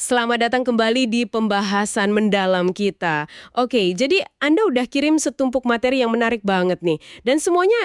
Selamat datang kembali di pembahasan mendalam kita. Oke, jadi Anda udah kirim setumpuk materi yang menarik banget nih. Dan semuanya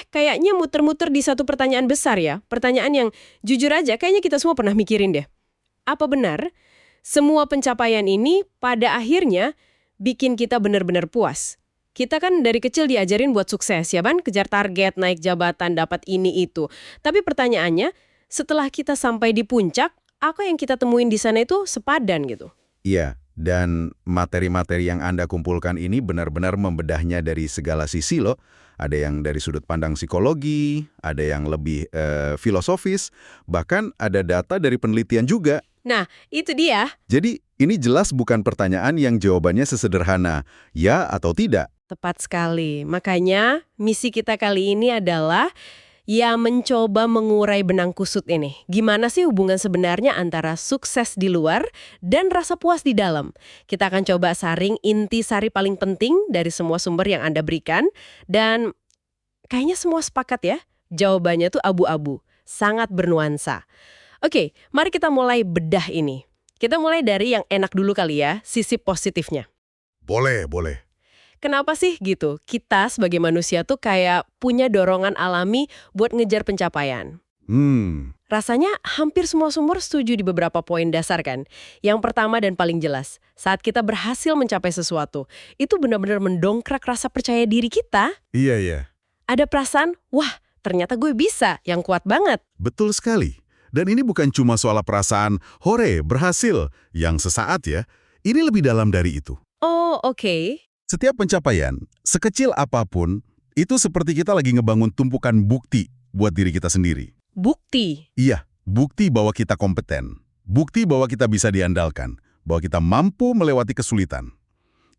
kayaknya muter-muter di satu pertanyaan besar ya. Pertanyaan yang jujur aja kayaknya kita semua pernah mikirin deh. Apa benar semua pencapaian ini pada akhirnya bikin kita benar-benar puas? Kita kan dari kecil diajarin buat sukses ya kan? Kejar target, naik jabatan, dapat ini itu. Tapi pertanyaannya, setelah kita sampai di puncak, apa yang kita temuin di sana itu sepadan gitu. Iya, dan materi-materi yang Anda kumpulkan ini benar-benar membedahnya dari segala sisi loh. Ada yang dari sudut pandang psikologi, ada yang lebih filosofis, bahkan ada data dari penelitian juga. Nah, itu dia. Jadi, ini jelas bukan pertanyaan yang jawabannya sesederhana, ya atau tidak. Tepat sekali. Makanya misi kita kali ini adalah ya mencoba mengurai benang kusut ini. Gimana sih hubungan sebenarnya antara sukses di luar dan rasa puas di dalam? Kita akan coba saring intisari paling penting dari semua sumber yang Anda berikan. Dan kayaknya semua sepakat ya, jawabannya tuh abu-abu. Sangat bernuansa. Oke, mari kita mulai bedah ini. Kita mulai dari yang enak dulu kali ya, sisi positifnya. Boleh, boleh. Kenapa sih gitu? Kita sebagai manusia tuh kayak punya dorongan alami buat ngejar pencapaian. Rasanya hampir semua sumber setuju di beberapa poin dasar kan. Yang pertama dan paling jelas, saat kita berhasil mencapai sesuatu, itu benar-benar mendongkrak rasa percaya diri kita. Iya, iya. Ada perasaan, wah ternyata gue bisa, yang kuat banget. Betul sekali. Dan ini bukan cuma soal perasaan, hore, berhasil, yang sesaat ya. Ini lebih dalam dari itu. Oh, oke. Setiap pencapaian, sekecil apapun, itu seperti kita lagi ngebangun tumpukan bukti buat diri kita sendiri. Bukti. Iya, bukti bahwa kita kompeten. Bukti bahwa kita bisa diandalkan. Bahwa kita mampu melewati kesulitan.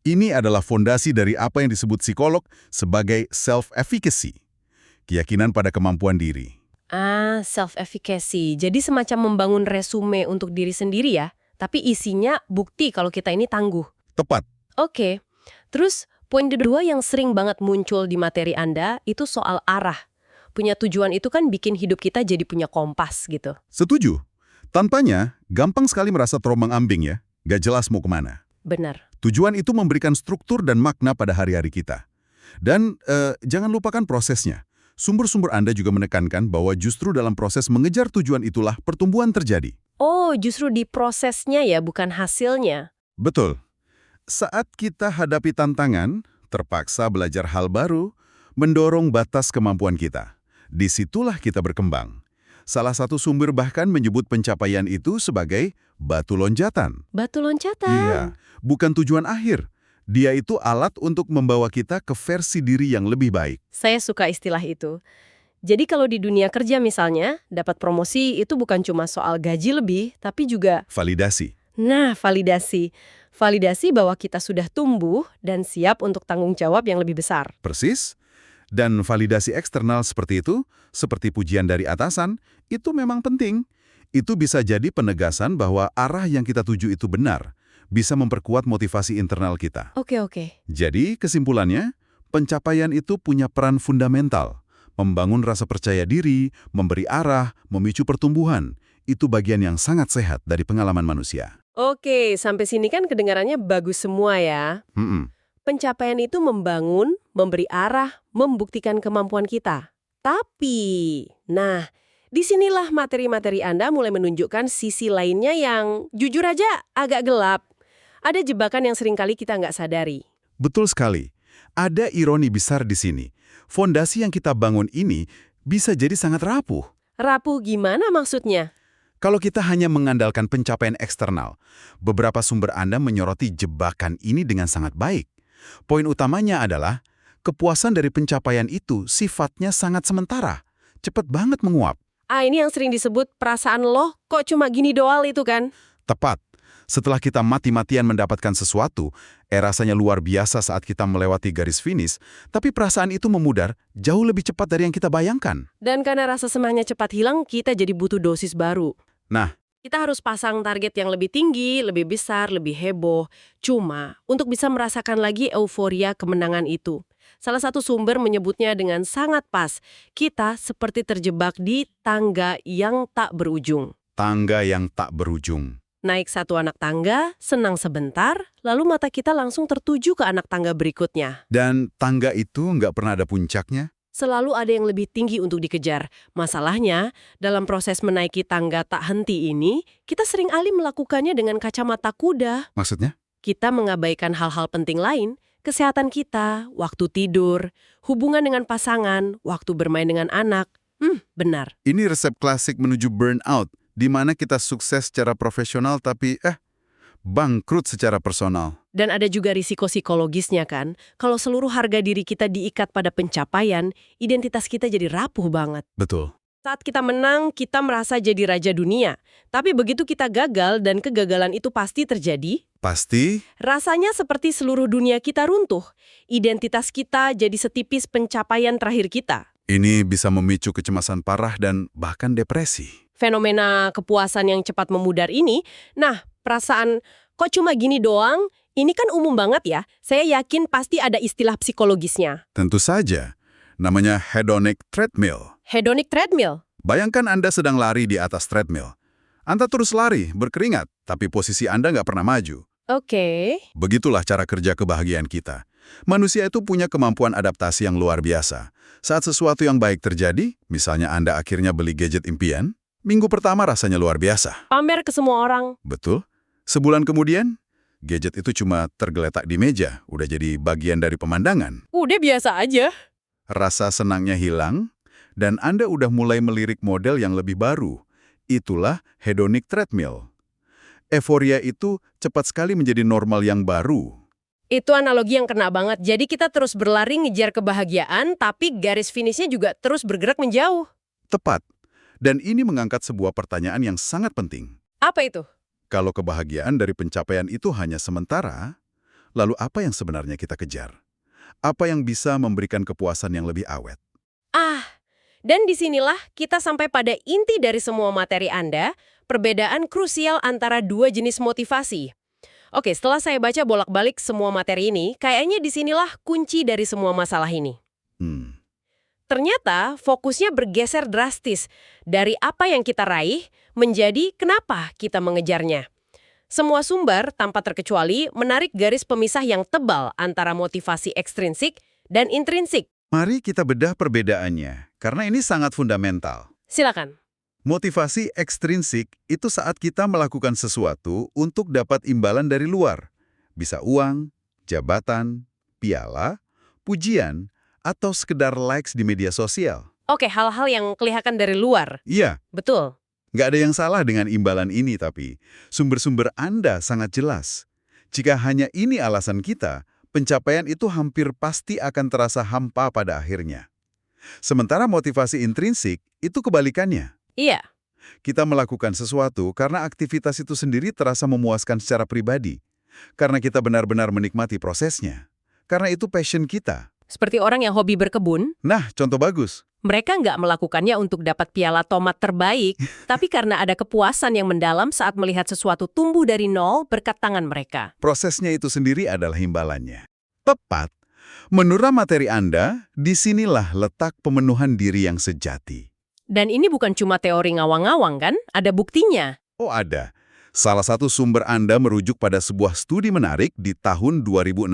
Ini adalah fondasi dari apa yang disebut psikolog sebagai self-efficacy. Keyakinan pada kemampuan diri. Ah, self-efficacy. Jadi semacam membangun resume untuk diri sendiri ya. Tapi isinya bukti kalau kita ini tangguh. Tepat. Oke. Terus, poin kedua yang sering banget muncul di materi Anda itu soal arah. Punya tujuan itu kan bikin hidup kita jadi punya kompas gitu. Setuju. Tanpanya, gampang sekali merasa terombang-ambing ya. Gak jelas mau kemana. Benar. Tujuan itu memberikan struktur dan makna pada hari-hari kita. Dan jangan lupakan prosesnya. Sumber-sumber Anda juga menekankan bahwa justru dalam proses mengejar tujuan itulah pertumbuhan terjadi. Oh, justru di prosesnya ya, bukan hasilnya. Betul. Saat kita hadapi tantangan, terpaksa belajar hal baru, mendorong batas kemampuan kita. Disitulah kita berkembang. Salah satu sumber bahkan menyebut pencapaian itu sebagai batu loncatan. Batu loncatan. Iya, bukan tujuan akhir. Dia itu alat untuk membawa kita ke versi diri yang lebih baik. Saya suka istilah itu. Jadi kalau di dunia kerja misalnya, dapat promosi itu bukan cuma soal gaji lebih, tapi juga, Validasi. nah, validasi. Validasi bahwa kita sudah tumbuh dan siap untuk tanggung jawab yang lebih besar. Persis. Dan validasi eksternal seperti itu, seperti pujian dari atasan, itu memang penting. Itu bisa jadi penegasan bahwa arah yang kita tuju itu benar, bisa memperkuat motivasi internal kita. Oke. Jadi, kesimpulannya, pencapaian itu punya peran fundamental. Membangun rasa percaya diri, memberi arah, memicu pertumbuhan. Itu bagian yang sangat sehat dari pengalaman manusia. Oke, sampai sini kan kedengarannya bagus semua ya. Pencapaian itu membangun, memberi arah, membuktikan kemampuan kita. Tapi, nah, disinilah materi-materi Anda mulai menunjukkan sisi lainnya yang jujur aja agak gelap. Ada jebakan yang seringkali kita nggak sadari. Betul sekali. Ada ironi besar di sini. Fondasi yang kita bangun ini bisa jadi sangat rapuh. Rapuh gimana maksudnya? Kalau kita hanya mengandalkan pencapaian eksternal, beberapa sumber Anda menyoroti jebakan ini dengan sangat baik. Poin utamanya adalah, kepuasan dari pencapaian itu sifatnya sangat sementara, cepat banget menguap. Ah, ini yang sering disebut perasaan loh, kok cuma gini doang itu kan? Tepat. Setelah kita mati-matian mendapatkan sesuatu, rasanya luar biasa saat kita melewati garis finish, tapi perasaan itu memudar jauh lebih cepat dari yang kita bayangkan. Dan karena rasa senangnya cepat hilang, kita jadi butuh dosis baru. Nah, Kita harus pasang target yang lebih tinggi, lebih besar, lebih heboh. Cuma, untuk bisa merasakan lagi euforia kemenangan itu. Salah satu sumber menyebutnya dengan sangat pas, kita seperti terjebak di tangga yang tak berujung. tangga yang tak berujung. Naik satu anak tangga, senang sebentar, lalu mata kita langsung tertuju ke anak tangga berikutnya. Dan tangga itu nggak pernah ada puncaknya? Selalu ada yang lebih tinggi untuk dikejar. Masalahnya, dalam proses menaiki tangga tak henti ini, kita sering alih melakukannya dengan kacamata kuda. Maksudnya? Kita mengabaikan hal-hal penting lain, kesehatan kita, waktu tidur, hubungan dengan pasangan, waktu bermain dengan anak. Benar. Ini resep klasik menuju burnout, di mana kita sukses secara profesional tapi bangkrut secara personal. Dan ada juga risiko psikologisnya kan, kalau seluruh harga diri kita diikat pada pencapaian, identitas kita jadi rapuh banget. Betul. Saat kita menang, kita merasa jadi raja dunia. Tapi begitu kita gagal dan kegagalan itu pasti terjadi, Pasti rasanya seperti seluruh dunia kita runtuh. Identitas kita jadi setipis pencapaian terakhir kita. ini bisa memicu kecemasan parah dan bahkan depresi. Fenomena kepuasan yang cepat memudar ini, nah perasaan kok cuma gini doang, ini kan umum banget ya. Saya yakin pasti ada istilah psikologisnya. Tentu saja, namanya hedonic treadmill. Hedonic treadmill. Bayangkan Anda sedang lari di atas treadmill. Anda terus lari, berkeringat, tapi posisi Anda nggak pernah maju. Oke. Begitulah cara kerja kebahagiaan kita. Manusia itu punya kemampuan adaptasi yang luar biasa. Saat sesuatu yang baik terjadi, misalnya Anda akhirnya beli gadget impian, minggu pertama rasanya luar biasa. Pamer ke semua orang. Betul. Sebulan kemudian, gadget itu cuma tergeletak di meja, udah jadi bagian dari pemandangan. Udah biasa aja. Rasa senangnya hilang, dan Anda udah mulai melirik model yang lebih baru. Itulah hedonic treadmill. Euforia itu cepat sekali menjadi normal yang baru. Itu analogi yang kena banget. Jadi kita terus berlari ngejar kebahagiaan, tapi garis finishnya juga terus bergerak menjauh. Tepat. Dan ini mengangkat sebuah pertanyaan yang sangat penting. Apa itu? Kalau kebahagiaan dari pencapaian itu hanya sementara, lalu apa yang sebenarnya kita kejar? Apa yang bisa memberikan kepuasan yang lebih awet? Dan disinilah kita sampai pada inti dari semua materi Anda, perbedaan krusial antara dua jenis motivasi. Oke, setelah saya baca bolak-balik semua materi ini, kayaknya disinilah kunci dari semua masalah ini. Ternyata fokusnya bergeser drastis dari apa yang kita raih menjadi kenapa kita mengejarnya. Semua sumber, tanpa terkecuali, menarik garis pemisah yang tebal antara motivasi ekstrinsik dan intrinsik. Mari kita bedah perbedaannya, karena ini sangat fundamental. Silakan. Motivasi ekstrinsik itu saat kita melakukan sesuatu untuk dapat imbalan dari luar. Bisa uang, jabatan, piala, pujian, atau sekedar likes di media sosial. Oke, hal-hal yang kelihatan dari luar. Iya, Betul. nggak ada yang salah dengan imbalan ini, tapi sumber-sumber Anda sangat jelas. Jika hanya ini alasan kita, pencapaian itu hampir pasti akan terasa hampa pada akhirnya. Sementara motivasi intrinsik itu kebalikannya. Iya. Kita melakukan sesuatu karena aktivitas itu sendiri terasa memuaskan secara pribadi. Karena kita benar-benar menikmati prosesnya. Karena itu passion kita. Seperti orang yang hobi berkebun, Nah, contoh bagus. mereka nggak melakukannya untuk dapat piala tomat terbaik, tapi karena ada kepuasan yang mendalam saat melihat sesuatu tumbuh dari nol berkat tangan mereka. Prosesnya itu sendiri adalah imbalannya. Tepat. Menurut materi Anda, disinilah letak pemenuhan diri yang sejati. Dan ini bukan cuma teori ngawang-ngawang kan? Ada buktinya. Oh ada. Salah satu sumber Anda merujuk pada sebuah studi menarik di tahun 2016.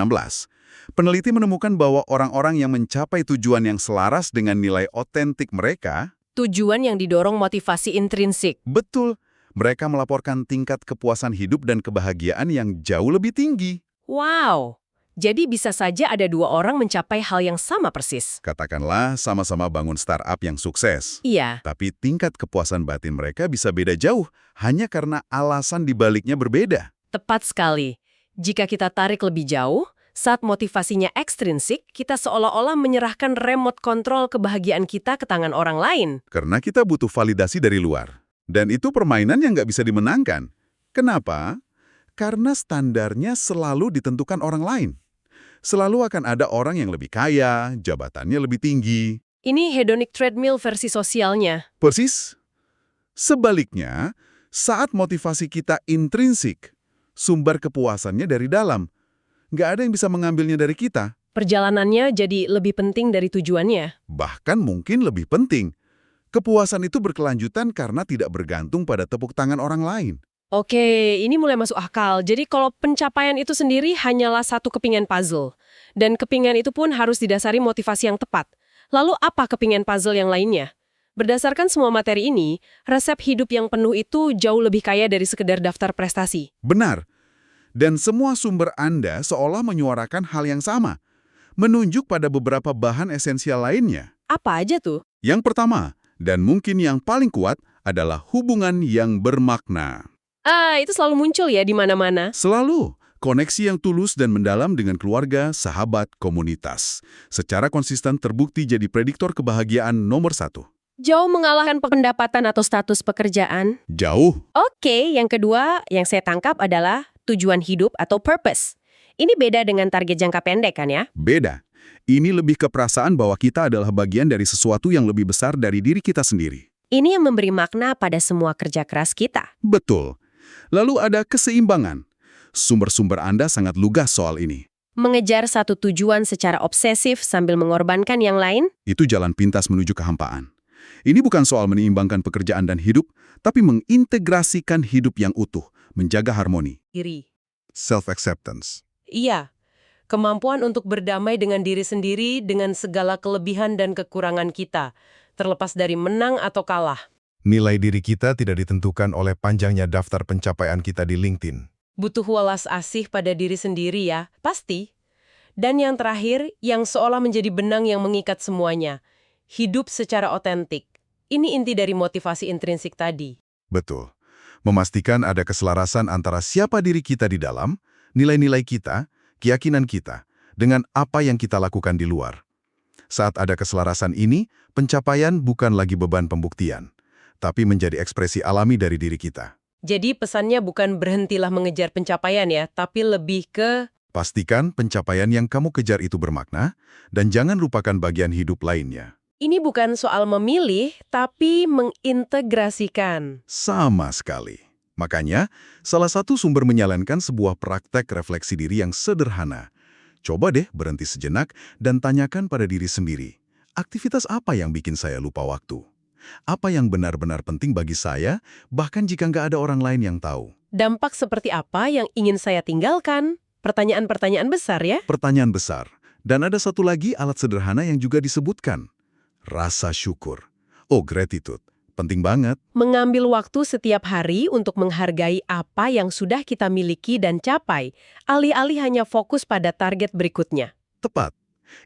Peneliti menemukan bahwa orang-orang yang mencapai tujuan yang selaras dengan nilai otentik mereka, Tujuan yang didorong motivasi intrinsik. betul, mereka melaporkan tingkat kepuasan hidup dan kebahagiaan yang jauh lebih tinggi. Wow. Jadi bisa saja ada dua orang mencapai hal yang sama persis. Katakanlah sama-sama bangun startup yang sukses. Iya. Tapi tingkat kepuasan batin mereka bisa beda jauh, hanya karena alasan dibaliknya berbeda. Tepat sekali. Jika kita tarik lebih jauh, saat motivasinya ekstrinsik, kita seolah-olah menyerahkan remote kontrol kebahagiaan kita ke tangan orang lain. Karena kita butuh validasi dari luar. Dan itu permainan yang nggak bisa dimenangkan. Kenapa? Karena standarnya selalu ditentukan orang lain. Selalu akan ada orang yang lebih kaya, jabatannya lebih tinggi. Ini hedonic treadmill versi sosialnya. Persis. Sebaliknya, saat motivasi kita intrinsik, sumber kepuasannya dari dalam. Nggak ada yang bisa mengambilnya dari kita. Perjalanannya jadi lebih penting dari tujuannya. Bahkan mungkin lebih penting. Kepuasan itu berkelanjutan karena tidak bergantung pada tepuk tangan orang lain. Oke, ini mulai masuk akal. Jadi kalau pencapaian itu sendiri hanyalah satu kepingan puzzle. Dan kepingan itu pun harus didasari motivasi yang tepat. Lalu apa kepingan puzzle yang lainnya? Berdasarkan semua materi ini, resep hidup yang penuh itu jauh lebih kaya dari sekedar daftar prestasi. Benar. Dan semua sumber Anda seolah menyuarakan hal yang sama, menunjuk pada beberapa bahan esensial lainnya. Apa aja tuh? Yang pertama, dan mungkin yang paling kuat, adalah hubungan yang bermakna. Itu selalu muncul ya di mana-mana. Selalu, koneksi yang tulus dan mendalam dengan keluarga, sahabat, komunitas. Secara konsisten terbukti jadi prediktor kebahagiaan nomor satu. Jauh mengalahkan pendapatan atau status pekerjaan. Jauh. Oke, yang kedua yang saya tangkap adalah tujuan hidup atau purpose. Ini beda dengan target jangka pendek kan ya? Beda. Ini lebih ke perasaan bahwa kita adalah bagian dari sesuatu yang lebih besar dari diri kita sendiri. Ini yang memberi makna pada semua kerja keras kita. Betul. Lalu ada keseimbangan. Sumber-sumber Anda sangat lugas soal ini. Mengejar satu tujuan secara obsesif sambil mengorbankan yang lain? Itu jalan pintas menuju kehampaan. Ini bukan soal menyeimbangkan pekerjaan dan hidup, tapi mengintegrasikan hidup yang utuh, menjaga harmoni. Iri. Self-acceptance. Iya. Kemampuan untuk berdamai dengan diri sendiri dengan segala kelebihan dan kekurangan kita, terlepas dari menang atau kalah. Nilai diri kita tidak ditentukan oleh panjangnya daftar pencapaian kita di LinkedIn. Butuh welas asih pada diri sendiri ya, pasti. Dan yang terakhir, yang seolah menjadi benang yang mengikat semuanya. Hidup secara otentik. Ini inti dari motivasi intrinsik tadi. Betul. Memastikan ada keselarasan antara siapa diri kita di dalam, nilai-nilai kita, keyakinan kita, dengan apa yang kita lakukan di luar. Saat ada keselarasan ini, pencapaian bukan lagi beban pembuktian, tapi menjadi ekspresi alami dari diri kita. Jadi pesannya bukan berhentilah mengejar pencapaian ya, tapi lebih ke... Pastikan pencapaian yang kamu kejar itu bermakna, dan jangan lupakan bagian hidup lainnya. Ini bukan soal memilih, tapi mengintegrasikan. Sama sekali. Makanya, salah satu sumber menyalankan sebuah praktek refleksi diri yang sederhana. Coba deh berhenti sejenak dan tanyakan pada diri sendiri, aktivitas apa yang bikin saya lupa waktu? Apa yang benar-benar penting bagi saya, bahkan jika nggak ada orang lain yang tahu? Dampak seperti apa yang ingin saya tinggalkan? Pertanyaan-pertanyaan besar ya? Pertanyaan besar. Dan ada satu lagi alat sederhana yang juga disebutkan. Rasa syukur. Oh, gratitude. Penting banget. Mengambil waktu setiap hari untuk menghargai apa yang sudah kita miliki dan capai, alih-alih hanya fokus pada target berikutnya. Tepat.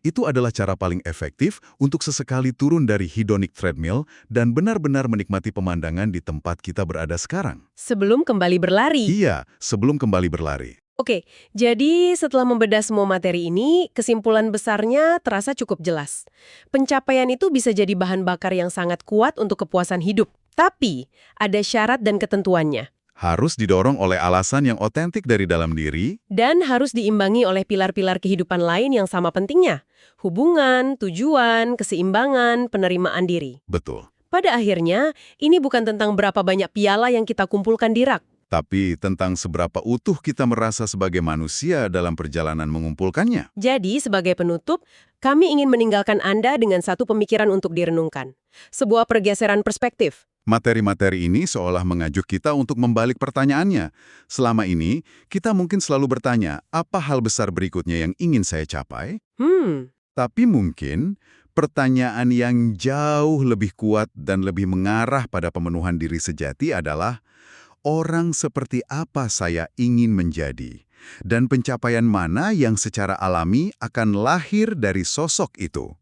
Itu adalah cara paling efektif untuk sesekali turun dari hedonic treadmill dan benar-benar menikmati pemandangan di tempat kita berada sekarang. Sebelum kembali berlari. Iya, sebelum kembali berlari. Oke, jadi setelah membedah semua materi ini, kesimpulan besarnya terasa cukup jelas. Pencapaian itu bisa jadi bahan bakar yang sangat kuat untuk kepuasan hidup. Tapi, ada syarat dan ketentuannya. Harus didorong oleh alasan yang otentik dari dalam diri. Dan harus diimbangi oleh pilar-pilar kehidupan lain yang sama pentingnya. Hubungan, tujuan, keseimbangan, penerimaan diri. Betul. Pada akhirnya, ini bukan tentang berapa banyak piala yang kita kumpulkan di rak. Tapi tentang seberapa utuh kita merasa sebagai manusia dalam perjalanan mengumpulkannya. Jadi, sebagai penutup, kami ingin meninggalkan Anda dengan satu pemikiran untuk direnungkan. Sebuah pergeseran perspektif. Materi-materi ini seolah mengajuk kita untuk membalik pertanyaannya. Selama ini, kita mungkin selalu bertanya, apa hal besar berikutnya yang ingin saya capai? Tapi mungkin pertanyaan yang jauh lebih kuat dan lebih mengarah pada pemenuhan diri sejati adalah, orang seperti apa saya ingin menjadi? Dan pencapaian mana yang secara alami akan lahir dari sosok itu?